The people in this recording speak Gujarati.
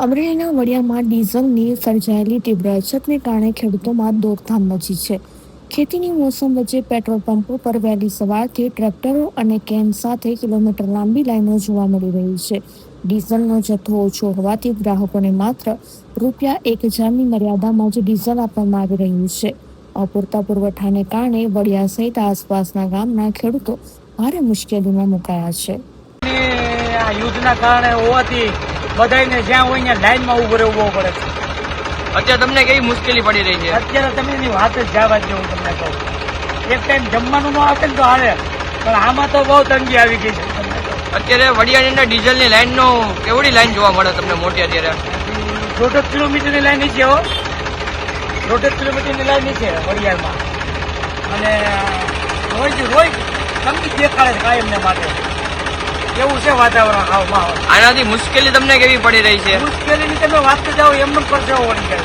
અમરેલીના વડિયામાં ડીઝલની સર્જાયેલી તીવ્ર અછતને કારણે ખેડૂતોમાં દોડધામ મચી છે. ખેતીની મોસમ વચ્ચે પેટ્રોલ પંપો પર વહેલી સવારથી ટ્રેક્ટરો અને કેન સાથે કિલોમીટર લાંબી લાઈનો જોવા મળી રહી છે. ડીઝલનો જથ્થો ઓછો હોવાથી ગ્રાહકોને માત્ર ₹1000ની મર્યાદામાં જ ડીઝલ આપવામાં આવી રહ્યું છે. અપૂરતા પુરવઠાને કારણે વડિયા સહિત આસપાસના ગામના ખેડૂતો ભારે મુશ્કેલીમાં મુકાયા છે. આ યુદ્ધના કારણે હોવાથી બધાને જ્યાં હોય ત્યાં લાઈનમાં ઉભો રહેવું પડે છે. અત્યારે તમને કેવી મુશ્કેલી પડી રહી છે? અત્યારે તમે એની વાત જ જવા દો. હું તમને કહું, એક ટાઈમ જમવાનું ન આપે ને તો હાલે, પણ આમાં તો બહુ તંગી આવી ગઈ છે. અત્યારે વડિયાની અંદર ડીઝલની લાઈનનો કેવડી લાઈન જોવા મળે તમને મોટી? અત્યારે 1.5 કિલોમીટરની લાઈન નીચે હો, 1.5 કિલોમીટરની લાઈન નીચે વડિયામાં. અને રોજ તંગી દેખાડે કાયમને માટે. એવું છે વાતાવરણ. આવું માહોલ. આનાથી મુશ્કેલી તમને કેવી પડી રહી છે? મુશ્કેલીની તમે વાત તો જાઓ એમને પર જવો વળી જાય.